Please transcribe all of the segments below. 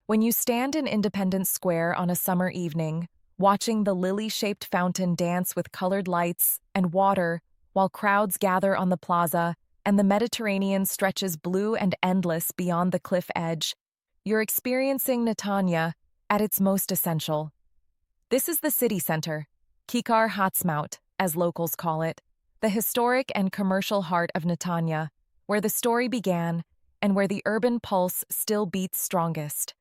When you stand in Independence Square on a summer evening, watching the lily-shaped fountain dance with colored lights and water while crowds gather on the plaza and the Mediterranean stretches blue and endless beyond the cliff edge, you're experiencing Netanya at its most essential. This is the city center, Kikar HaAtzmaut, as locals call it, the historic and commercial heart of Netanya, where the story began and where the urban pulse still beats strongest.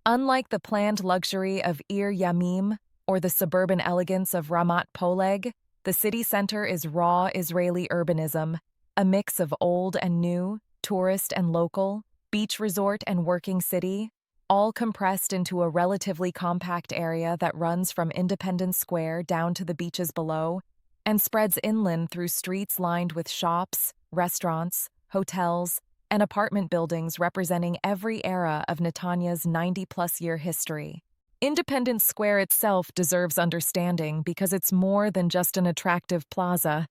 Unlike the planned luxury of Ir Yamim or the suburban elegance of Ramat Poleg, the city center is raw Israeli urbanism, a mix of old and new, tourist and local, beach resort and working city, all compressed into a relatively compact area that runs from Independence Square down to the beaches below and spreads inland through streets lined with shops, restaurants, hotels, and apartment buildings representing every era of Netanya's 90-plus-year history. Independence Square itself deserves understanding because it's more than just an attractive plaza.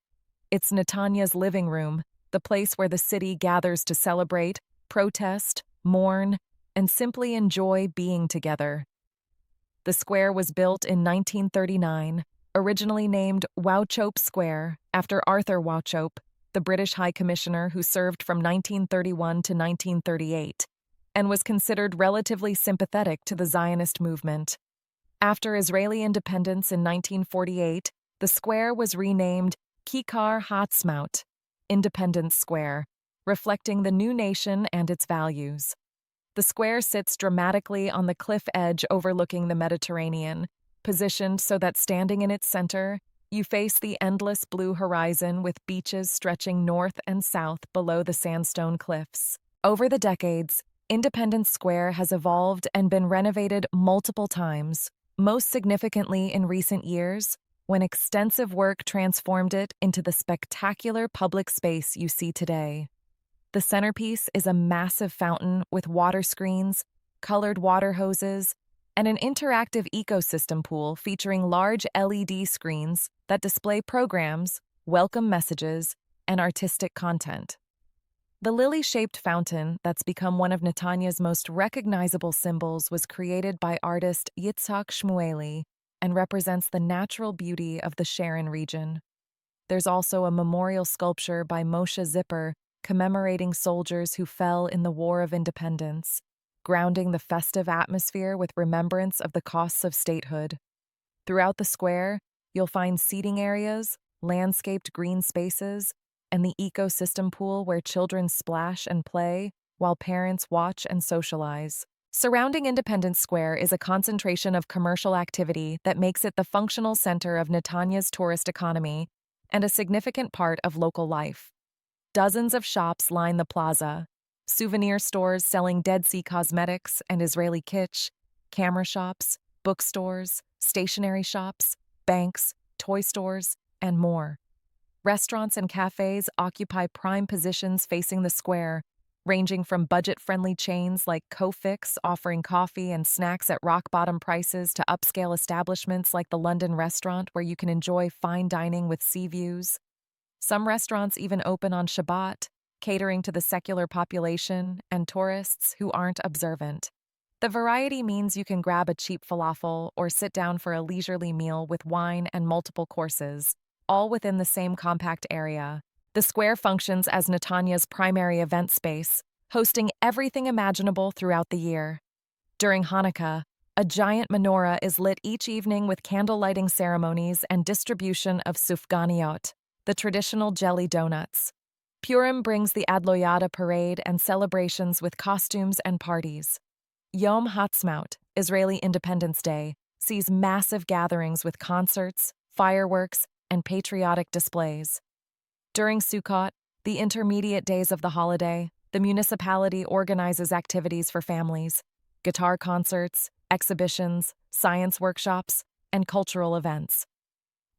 It's Netanya's living room, the place where the city gathers to celebrate, protest, mourn, and simply enjoy being together. The square was built in 1939, originally named Wauchope Square, after Arthur Wauchope, the British High Commissioner who served from 1931 to 1938, and was considered relatively sympathetic to the Zionist movement. After Israeli independence in 1948, the square was renamed Kikar HaAtzmaut, Independence Square, reflecting the new nation and its values. The square sits dramatically on the cliff edge overlooking the Mediterranean, positioned so that standing in its center, you face the endless blue horizon with beaches stretching north and south below the sandstone cliffs. Over the decades, Independence Square has evolved and been renovated multiple times, most significantly in recent years, when extensive work transformed it into the spectacular public space you see today. The centerpiece is a massive fountain with water screens, colored water hoses, and an interactive ecosystem pool featuring large LED screens that display programs, welcome messages, and artistic content. The lily-shaped fountain that's become one of Netanya's most recognizable symbols was created by artist Yitzhak Shmueli and represents the natural beauty of the Sharon region. There's also a memorial sculpture by Moshe Zipper commemorating soldiers who fell in the War of Independence, grounding the festive atmosphere with remembrance of the costs of statehood. Throughout the square, you'll find seating areas, landscaped green spaces, and the ecosystem pool where children splash and play while parents watch and socialize. Surrounding Independence Square is a concentration of commercial activity that makes it the functional center of Netanya's tourist economy and a significant part of local life. Dozens of shops line the plaza, souvenir stores selling Dead Sea cosmetics and Israeli kitsch, camera shops, bookstores, stationery shops, banks, toy stores, and more. Restaurants and cafes occupy prime positions facing the square, ranging from budget-friendly chains like Kofix offering coffee and snacks at rock-bottom prices to upscale establishments like the London Restaurant where you can enjoy fine dining with sea views. Some restaurants even open on Shabbat, catering to the secular population and tourists who aren't observant. The variety means you can grab a cheap falafel or sit down for a leisurely meal with wine and multiple courses, all within the same compact area. The square functions as Netanya's primary event space, hosting everything imaginable throughout the year. During Hanukkah, a giant menorah is lit each evening with candle lighting ceremonies and distribution of sufganiyot, the traditional jelly donuts. Purim brings the Adloyada parade and celebrations with costumes and parties. Yom HaAtzmaut, Israeli Independence Day, sees massive gatherings with concerts, fireworks, and patriotic displays. During Sukkot, the intermediate days of the holiday, the municipality organizes activities for families, guitar concerts, exhibitions, science workshops, and cultural events.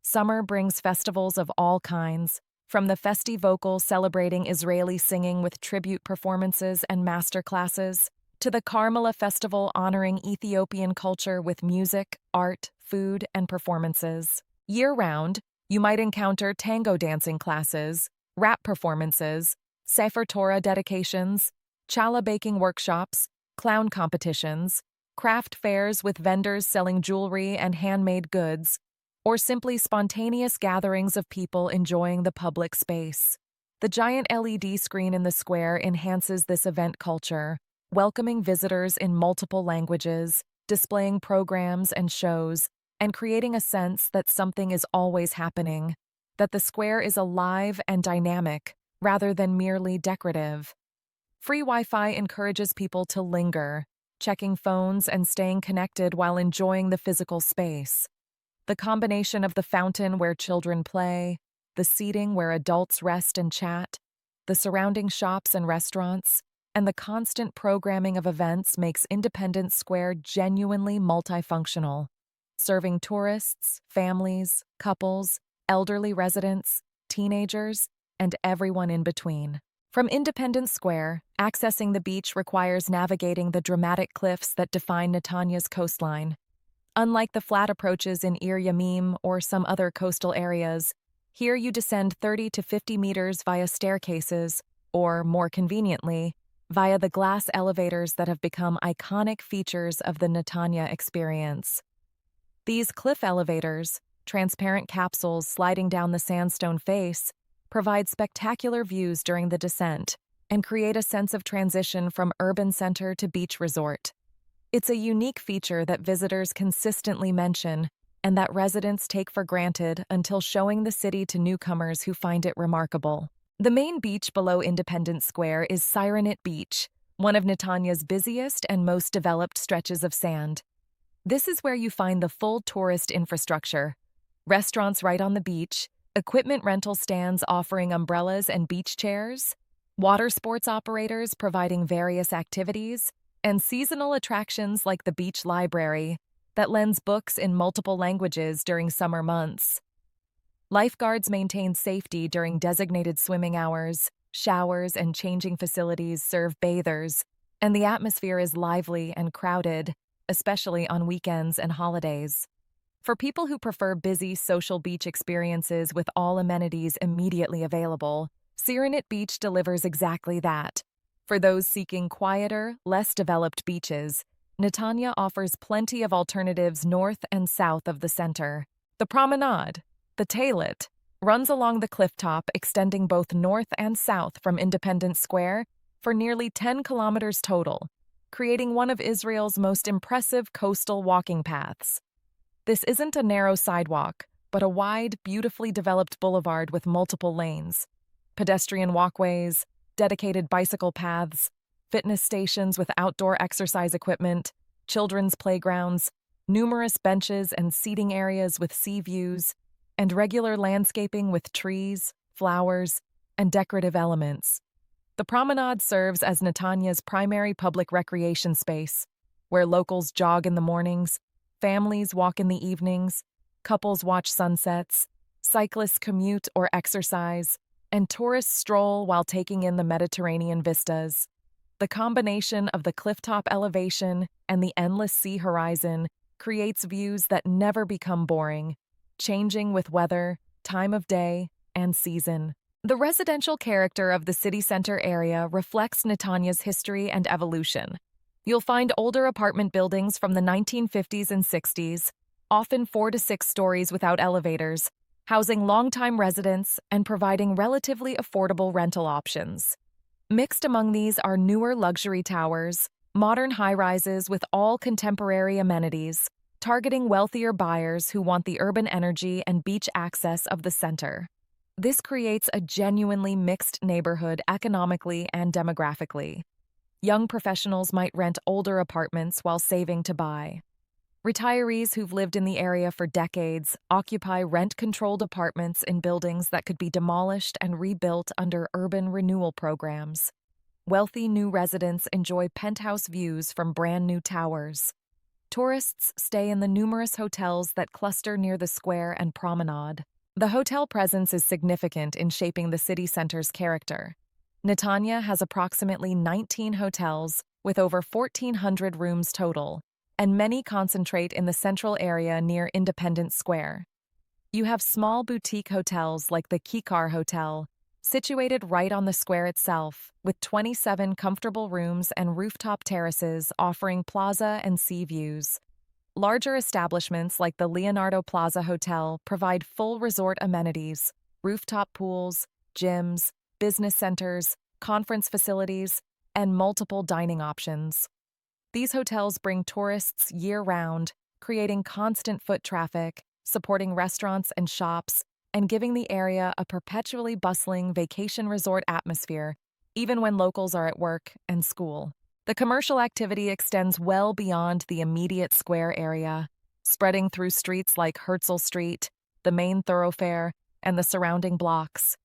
Summer brings festivals of all kinds, from the Festivocal celebrating Israeli singing with tribute performances and master classes, to the Carmela Festival honoring Ethiopian culture with music, art, food, and performances. Year-round, you might encounter tango dancing classes, rap performances, Sefer Torah dedications, challah baking workshops, clown competitions, craft fairs with vendors selling jewelry and handmade goods, or simply spontaneous gatherings of people enjoying the public space. The giant LED screen in the square enhances this event culture, welcoming visitors in multiple languages, displaying programs and shows, and creating a sense that something is always happening, that the square is alive and dynamic, rather than merely decorative. Free Wi-Fi encourages people to linger, checking phones and staying connected while enjoying the physical space. The combination of the fountain where children play, the seating where adults rest and chat, the surrounding shops and restaurants, and the constant programming of events makes Independence Square genuinely multifunctional, serving tourists, families, couples, elderly residents, teenagers, and everyone in between. From Independence Square, accessing the beach requires navigating the dramatic cliffs that define Netanya's coastline. Unlike the flat approaches in Ir Yamim or some other coastal areas, here you descend 30 to 50 meters via staircases, or, more conveniently, via the glass elevators that have become iconic features of the Netanya experience. These cliff elevators, transparent capsules sliding down the sandstone face, provide spectacular views during the descent and create a sense of transition from urban center to beach resort. It's a unique feature that visitors consistently mention and that residents take for granted until showing the city to newcomers who find it remarkable. The main beach below Independence Square is Sirenit Beach, one of Netanya's busiest and most developed stretches of sand. This is where you find the full tourist infrastructure: restaurants right on the beach, equipment rental stands offering umbrellas and beach chairs, water sports operators providing various activities, and seasonal attractions like the beach library that lends books in multiple languages during summer months. Lifeguards maintain safety during designated swimming hours, showers and changing facilities serve bathers, and the atmosphere is lively and crowded, especially on weekends and holidays. For people who prefer busy social beach experiences with all amenities immediately available, Sirenit Beach delivers exactly that. For those seeking quieter, less developed beaches, Netanya offers plenty of alternatives north and south of the center. The promenade, the Tailet, runs along the clifftop extending both north and south from Independence Square for nearly 10 kilometers total, creating one of Israel's most impressive coastal walking paths. This isn't a narrow sidewalk, but a wide, beautifully developed boulevard with multiple lanes, pedestrian walkways, dedicated bicycle paths, fitness stations with outdoor exercise equipment, children's playgrounds, numerous benches and seating areas with sea views, and regular landscaping with trees, flowers, and decorative elements. The promenade serves as Netanya's primary public recreation space, where locals jog in the mornings, families walk in the evenings, couples watch sunsets, cyclists commute or exercise, and tourists stroll while taking in the Mediterranean vistas. The combination of the clifftop elevation and the endless sea horizon creates views that never become boring, changing with weather, time of day, and season. The residential character of the city center area reflects Netanya's history and evolution. You'll find older apartment buildings from the 1950s and 60s, often 4 to 6 stories without elevators, housing longtime residents and providing relatively affordable rental options. Mixed among these are newer luxury towers, modern high-rises with all contemporary amenities, targeting wealthier buyers who want the urban energy and beach access of the center. This creates a genuinely mixed neighborhood economically and demographically. Young professionals might rent older apartments while saving to buy. Retirees who've lived in the area for decades occupy rent-controlled apartments in buildings that could be demolished and rebuilt under urban renewal programs. Wealthy new residents enjoy penthouse views from brand-new towers. Tourists stay in the numerous hotels that cluster near the square and promenade. The hotel presence is significant in shaping the city center's character. Netanya has approximately 19 hotels with over 1,400 rooms total, and many concentrate in the central area near Independence Square. You have small boutique hotels like the Kikar Hotel, Situated right on the square itself, with 27 comfortable rooms and rooftop terraces offering plaza and sea views. Larger establishments like the Leonardo Plaza Hotel provide full resort amenities, rooftop pools, gyms, business centers, conference facilities, and multiple dining options. These hotels bring tourists year-round, creating constant foot traffic, supporting restaurants and shops, and giving the area a perpetually bustling vacation resort atmosphere, even when locals are at work and school. The commercial activity extends well beyond the immediate square area, spreading through streets like Herzl Street, the main thoroughfare, and the surrounding blocks.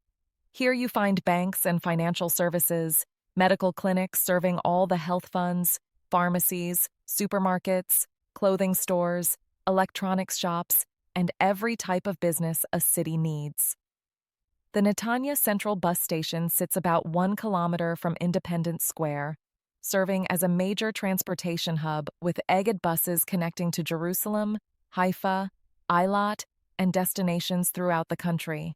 Here you find banks and financial services, medical clinics serving all the health funds, pharmacies, supermarkets, clothing stores, electronics shops, and every type of business a city needs. The Netanya Central Bus Station sits about 1 kilometer from Independence Square, serving as a major transportation hub with Egged buses connecting to Jerusalem, Haifa, Eilat, and destinations throughout the country.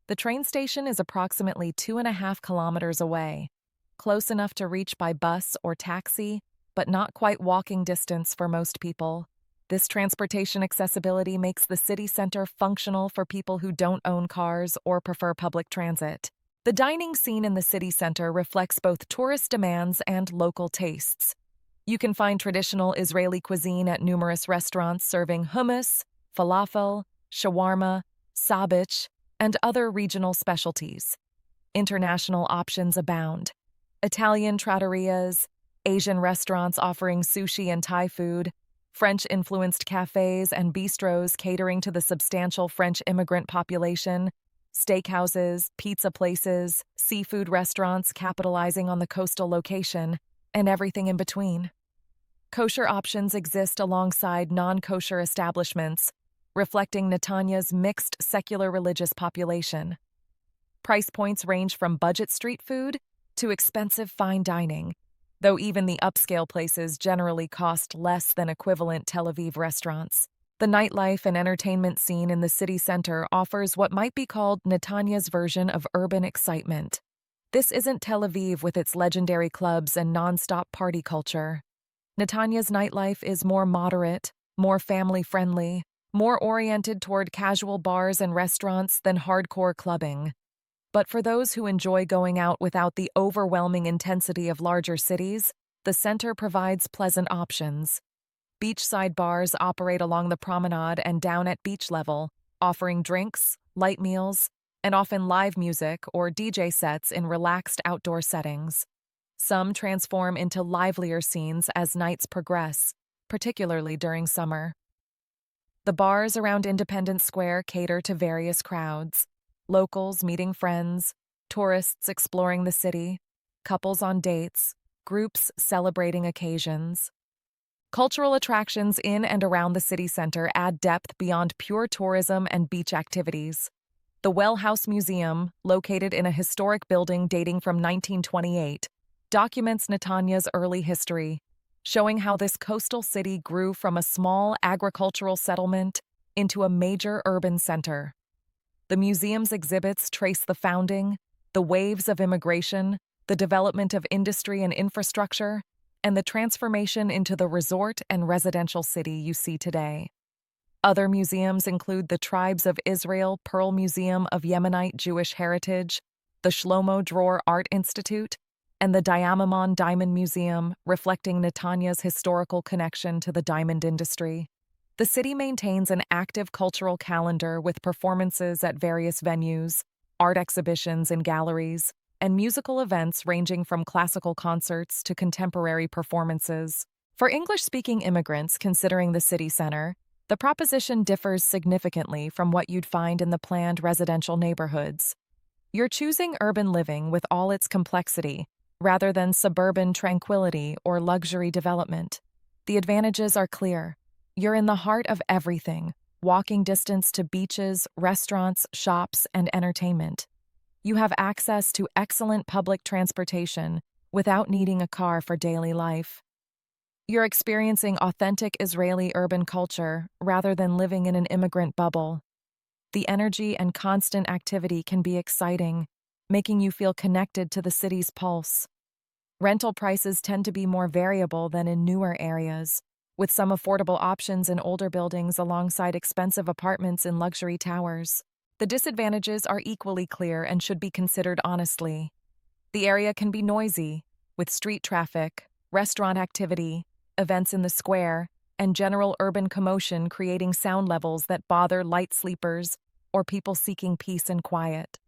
The train station is approximately 2.5 kilometers away, close enough to reach by bus or taxi, but not quite walking distance for most people. This transportation accessibility makes the city center functional for people who don't own cars or prefer public transit. The dining scene in the city center reflects both tourist demands and local tastes. You can find traditional Israeli cuisine at numerous restaurants serving hummus, falafel, shawarma, sabich, and other regional specialties. International options abound. Italian trattorias, Asian restaurants offering sushi and Thai food, French-influenced cafes and bistros catering to the substantial French immigrant population, steakhouses, pizza places, seafood restaurants capitalizing on the coastal location, and everything in between. Kosher options exist alongside non-kosher establishments, reflecting Netanya's mixed secular religious population. Price points range from budget street food to expensive fine dining, though even the upscale places generally cost less than equivalent Tel Aviv restaurants. The nightlife and entertainment scene in the city center offers what might be called Netanya's version of urban excitement. This isn't Tel Aviv with its legendary clubs and non-stop party culture. Netanya's nightlife is more moderate, more family-friendly, more oriented toward casual bars and restaurants than hardcore clubbing. But for those who enjoy going out without the overwhelming intensity of larger cities, the center provides pleasant options. Beachside bars operate along the promenade and down at beach level, offering drinks, light meals, and often live music or DJ sets in relaxed outdoor settings. Some transform into livelier scenes as nights progress, particularly during summer. The bars around Independence Square cater to various crowds: locals meeting friends, tourists exploring the city, couples on dates, groups celebrating occasions. Cultural attractions in and around the city center add depth beyond pure tourism and beach activities. The Well House Museum, located in a historic building dating from 1928, documents Netanya's early history, showing how this coastal city grew from a small agricultural settlement into a major urban center. The museum's exhibits trace the founding, the waves of immigration, the development of industry and infrastructure, and the transformation into the resort and residential city you see today. Other museums include the Tribes of Israel Pearl Museum of Yemenite Jewish Heritage, the Shlomo Dror Art Institute, and the Diamamon Diamond Museum, reflecting Netanya's historical connection to the diamond industry. The city maintains an active cultural calendar with performances at various venues, art exhibitions in galleries, and musical events ranging from classical concerts to contemporary performances. For English-speaking immigrants considering the city center, the proposition differs significantly from what you'd find in the planned residential neighborhoods. You're choosing urban living with all its complexity, rather than suburban tranquility or luxury development. The advantages are clear. You're in the heart of everything, walking distance to beaches, restaurants, shops, and entertainment. You have access to excellent public transportation without needing a car for daily life. You're experiencing authentic Israeli urban culture rather than living in an immigrant bubble. The energy and constant activity can be exciting, making you feel connected to the city's pulse. Rental prices tend to be more variable than in newer areas, with some affordable options in older buildings alongside expensive apartments in luxury towers. The disadvantages are equally clear and should be considered honestly. The area can be noisy, with street traffic, restaurant activity, events in the square, and general urban commotion creating sound levels that bother light sleepers or people seeking peace and quiet.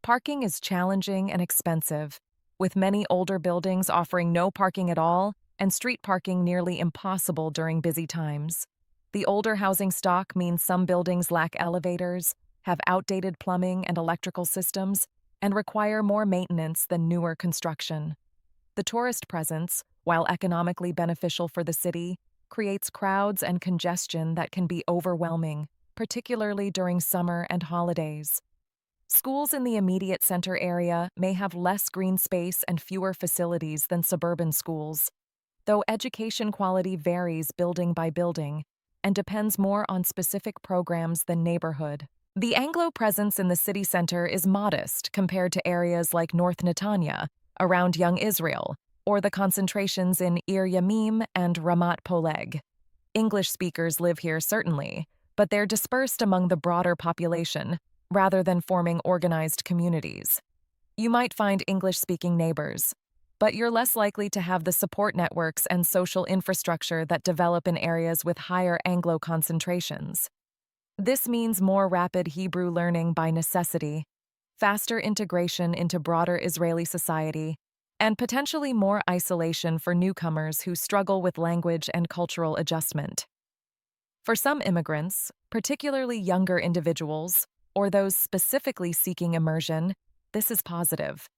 Parking is challenging and expensive, with many older buildings offering no parking at all and street parking nearly impossible during busy times. The older housing stock means some buildings lack elevators, have outdated plumbing and electrical systems, and require more maintenance than newer construction. The tourist presence, while economically beneficial for the city, creates crowds and congestion that can be overwhelming, particularly during summer and holidays. Schools in the immediate center area may have less green space and fewer facilities than suburban schools, though education quality varies building by building and depends more on specific programs than neighborhood. The Anglo presence in the city center is modest compared to areas like North Netanya, around young Israel, or the concentrations in Ir Yamim and Ramat Poleg. English speakers live here certainly, but they're dispersed among the broader population, rather than forming organized communities. You might find English-speaking neighbors, but you're less likely to have the support networks and social infrastructure that develop in areas with higher Anglo concentrations. This means more rapid Hebrew learning by necessity, faster integration into broader Israeli society, and potentially more isolation for newcomers who struggle with language and cultural adjustment. For some immigrants, particularly younger individuals, or those specifically seeking immersion, this is positive.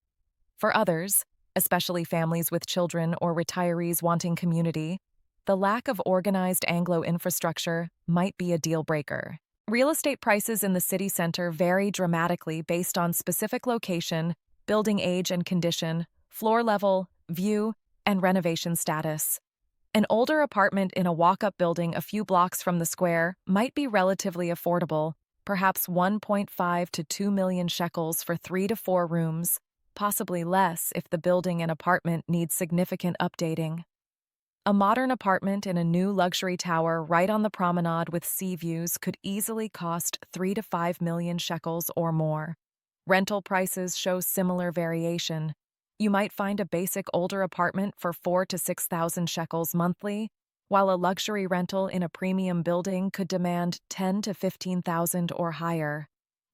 For others, especially families with children or retirees wanting community, the lack of organized Anglo infrastructure might be a deal breaker. Real estate prices in the city center vary dramatically based on specific location, building age and condition, floor level, view, and renovation status. An older apartment in a walk-up building a few blocks from the square might be relatively affordable, perhaps 1.5 to 2 million shekels for 3 to 4 rooms, possibly less if the building and apartment need significant updating. A modern apartment in a new luxury tower right on the promenade with sea views could easily cost 3 to 5 million shekels or more. Rental prices show similar variation. You might find a basic older apartment for 4 to 6,000 shekels monthly, while a luxury rental in a premium building could demand 10 to 15,000 or higher.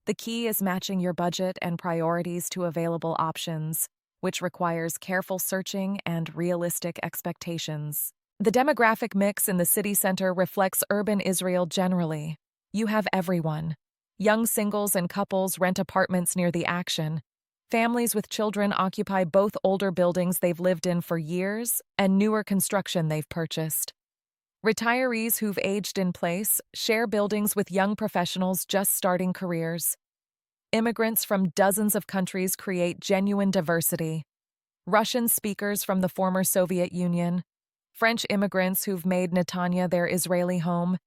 The key is matching your budget and priorities to available options, which requires careful searching and realistic expectations. The demographic mix in the city center reflects urban Israel generally. You have everyone. Young singles and couples rent apartments near the action. Families with children occupy both older buildings they've lived in for years and newer construction they've purchased. Retirees who've aged in place share buildings with young professionals just starting careers. Immigrants from dozens of countries create genuine diversity. Russian speakers from the former Soviet Union, French immigrants who've made Netanya their Israeli home,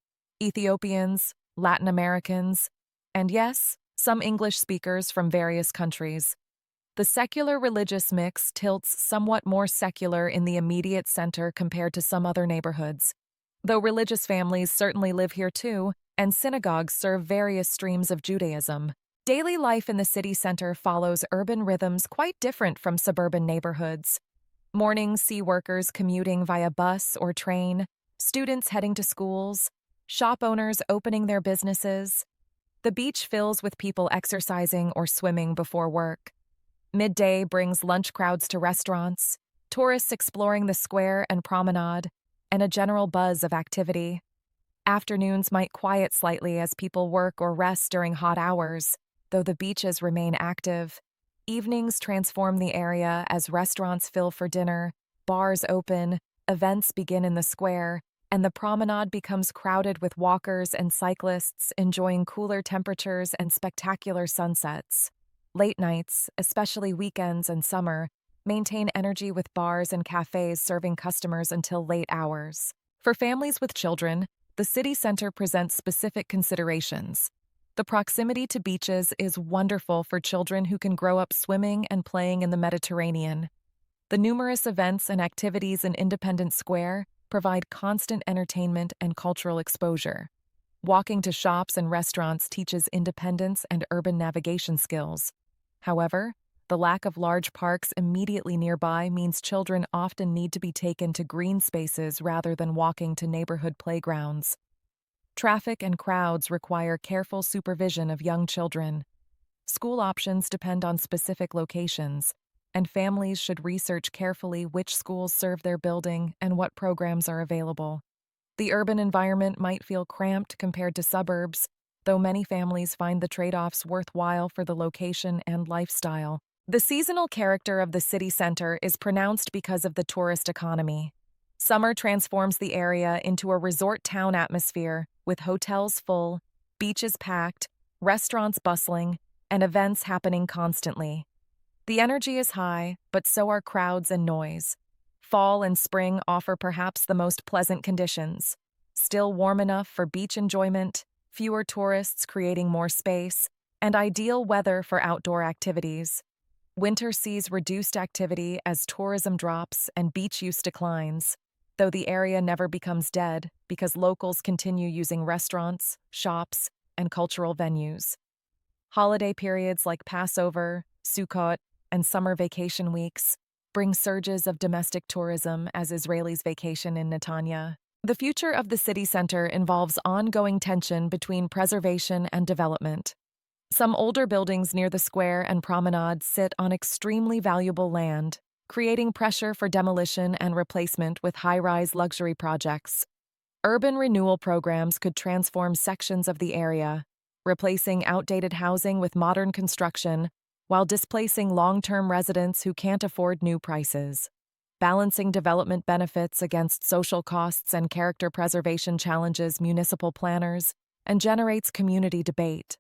Ethiopians, Latin Americans, and yes, some English speakers from various countries. The secular-religious mix tilts somewhat more secular in the immediate center compared to some other neighborhoods, though religious families certainly live here too, and synagogues serve various streams of Judaism. Daily life in the city center follows urban rhythms quite different from suburban neighborhoods. Mornings see workers commuting via bus or train, students heading to schools, shop owners opening their businesses. The beach fills with people exercising or swimming before work. Midday brings lunch crowds to restaurants, tourists exploring the square and promenade, and a general buzz of activity. Afternoons might quiet slightly as people work or rest during hot hours, though the beaches remain active. Evenings transform the area as restaurants fill for dinner, bars open, events begin in the square, and the promenade becomes crowded with walkers and cyclists enjoying cooler temperatures and spectacular sunsets. Late nights, especially weekends and summer, maintain energy with bars and cafes serving customers until late hours. For families with children, the city center presents specific considerations. The proximity to beaches is wonderful for children who can grow up swimming and playing in the Mediterranean. The numerous events and activities in Independence Square provide constant entertainment and cultural exposure. Walking to shops and restaurants teaches independence and urban navigation skills. However, the lack of large parks immediately nearby means children often need to be taken to green spaces rather than walking to neighborhood playgrounds. Traffic and crowds require careful supervision of young children. School options depend on specific locations, and families should research carefully which schools serve their building and what programs are available. The urban environment might feel cramped compared to suburbs, though many families find the trade-offs worthwhile for the location and lifestyle. The seasonal character of the city center is pronounced because of the tourist economy. Summer transforms the area into a resort town atmosphere, with hotels full, beaches packed, restaurants bustling, and events happening constantly. The energy is high, but so are crowds and noise. Fall and spring offer perhaps the most pleasant conditions. Still warm enough for beach enjoyment, fewer tourists creating more space, and ideal weather for outdoor activities. Winter sees reduced activity as tourism drops and beach use declines, though the area never becomes dead because locals continue using restaurants, shops, and cultural venues. Holiday periods like Passover, Sukkot, and summer vacation weeks bring surges of domestic tourism as Israelis vacation in Netanya. The future of the city center involves ongoing tension between preservation and development. Some older buildings near the square and promenade sit on extremely valuable land, creating pressure for demolition and replacement with high-rise luxury projects. Urban renewal programs could transform sections of the area, replacing outdated housing with modern construction while displacing long-term residents who can't afford new prices. Balancing development benefits against social costs and character preservation challenges municipal planners and generates community debate.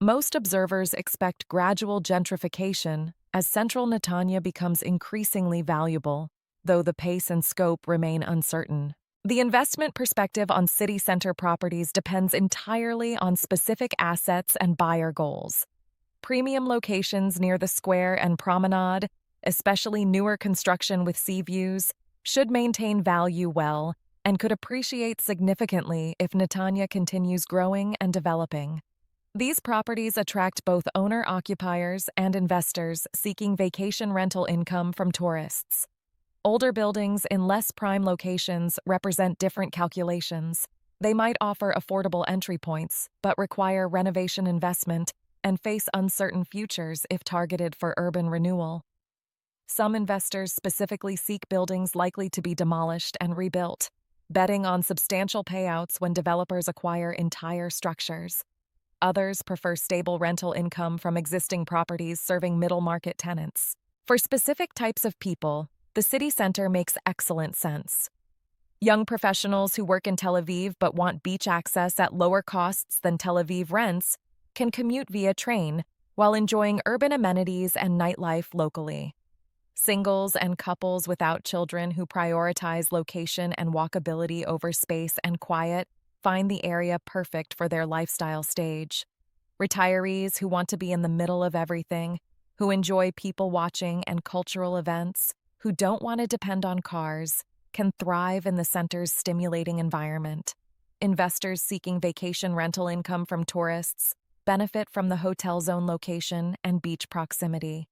Most observers expect gradual gentrification as central Netanya becomes increasingly valuable, though the pace and scope remain uncertain. The investment perspective on city center properties depends entirely on specific assets and buyer goals. Premium locations near the square and promenade, especially newer construction with sea views, should maintain value well and could appreciate significantly if Netanya continues growing and developing. These properties attract both owner-occupiers and investors seeking vacation rental income from tourists. Older buildings in less prime locations represent different calculations. They might offer affordable entry points, but require renovation investment and face uncertain futures if targeted for urban renewal. Some investors specifically seek buildings likely to be demolished and rebuilt, betting on substantial payouts when developers acquire entire structures. Others prefer stable rental income from existing properties serving middle-market tenants. For specific types of people, the city center makes excellent sense. Young professionals who work in Tel Aviv but want beach access at lower costs than Tel Aviv rents can commute via train while enjoying urban amenities and nightlife locally. Singles and couples without children who prioritize location and walkability over space and quiet find the area perfect for their lifestyle stage. Retirees who want to be in the middle of everything, who enjoy people watching and cultural events, who don't want to depend on cars, can thrive in the center's stimulating environment. Investors seeking vacation rental income from tourists benefit from the hotel zone location and beach proximity.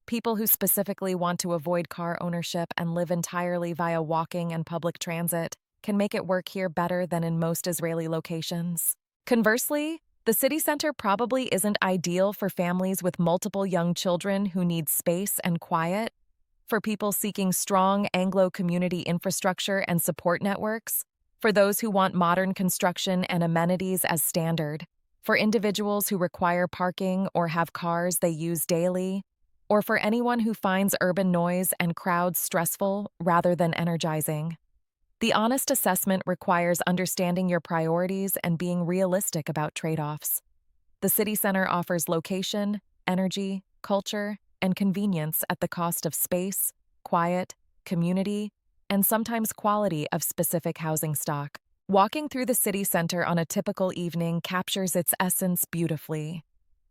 People who specifically want to avoid car ownership and live entirely via walking and public transit can make it work here better than in most Israeli locations. Conversely, the city center probably isn't ideal for families with multiple young children who need space and quiet, for people seeking strong Anglo community infrastructure and support networks, for those who want modern construction and amenities as standard, for individuals who require parking or have cars they use daily, or for anyone who finds urban noise and crowds stressful rather than energizing. The honest assessment requires understanding your priorities and being realistic about trade-offs. The city center offers location, energy, culture, and convenience at the cost of space, quiet, community, and sometimes quality of specific housing stock. Walking through the city center on a typical evening captures its essence beautifully.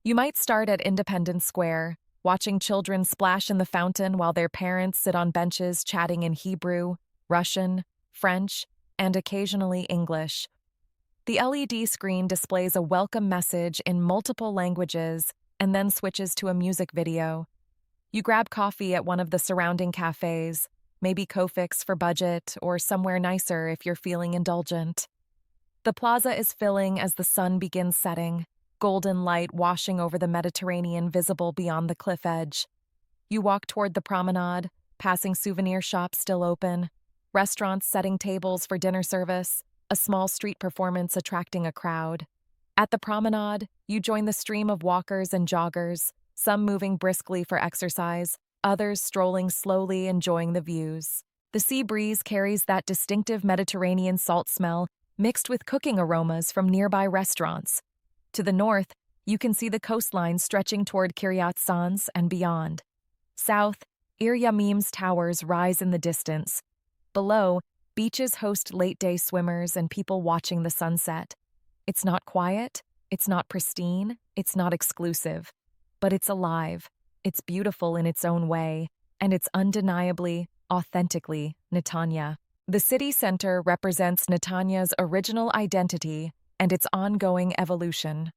You might start at Independence Square, watching children splash in the fountain while their parents sit on benches chatting in Hebrew, Russian, French, and occasionally English. The LED screen displays a welcome message in multiple languages and then switches to a music video. You grab coffee at one of the surrounding cafes, maybe Kofix for budget or somewhere nicer if you're feeling indulgent. The plaza is filling as the sun begins setting, golden light washing over the Mediterranean visible beyond the cliff edge. You walk toward the promenade, passing souvenir shops still open, restaurants setting tables for dinner service, a small street performance attracting a crowd. At the promenade, you join the stream of walkers and joggers, some moving briskly for exercise, others strolling slowly enjoying the views. The sea breeze carries that distinctive Mediterranean salt smell mixed with cooking aromas from nearby restaurants. To the north, you can see the coastline stretching toward Kiryat Sanz and beyond. South, Ir Yamim's towers rise in the distance. Below, beaches host late-day swimmers and people watching the sunset. It's not quiet, it's not pristine, it's not exclusive, but it's alive, it's beautiful in its own way, and it's undeniably, authentically Netanya. The city center represents Netanya's original identity and its ongoing evolution.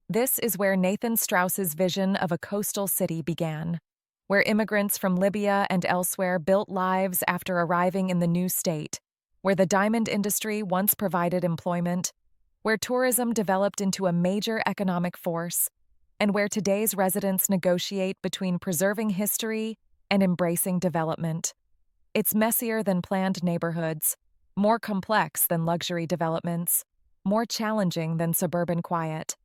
This is where Nathan Strauss's vision of a coastal city began, where immigrants from Libya and elsewhere built lives after arriving in the new state, where the diamond industry once provided employment, where tourism developed into a major economic force, and where today's residents negotiate between preserving history and embracing development. It's messier than planned neighborhoods, more complex than luxury developments, more challenging than suburban quiet.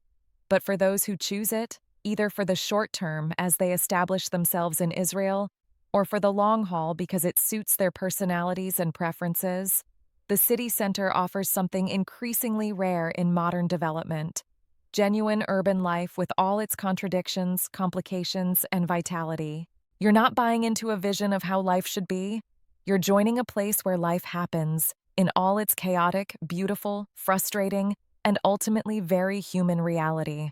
But for those who choose it, either for the short term as they establish themselves in Israel, or for the long haul because it suits their personalities and preferences, the city center offers something increasingly rare in modern development: genuine urban life with all its contradictions, complications, and vitality. You're not buying into a vision of how life should be. You're joining a place where life happens, in all its chaotic, beautiful, frustrating, and ultimately very human reality.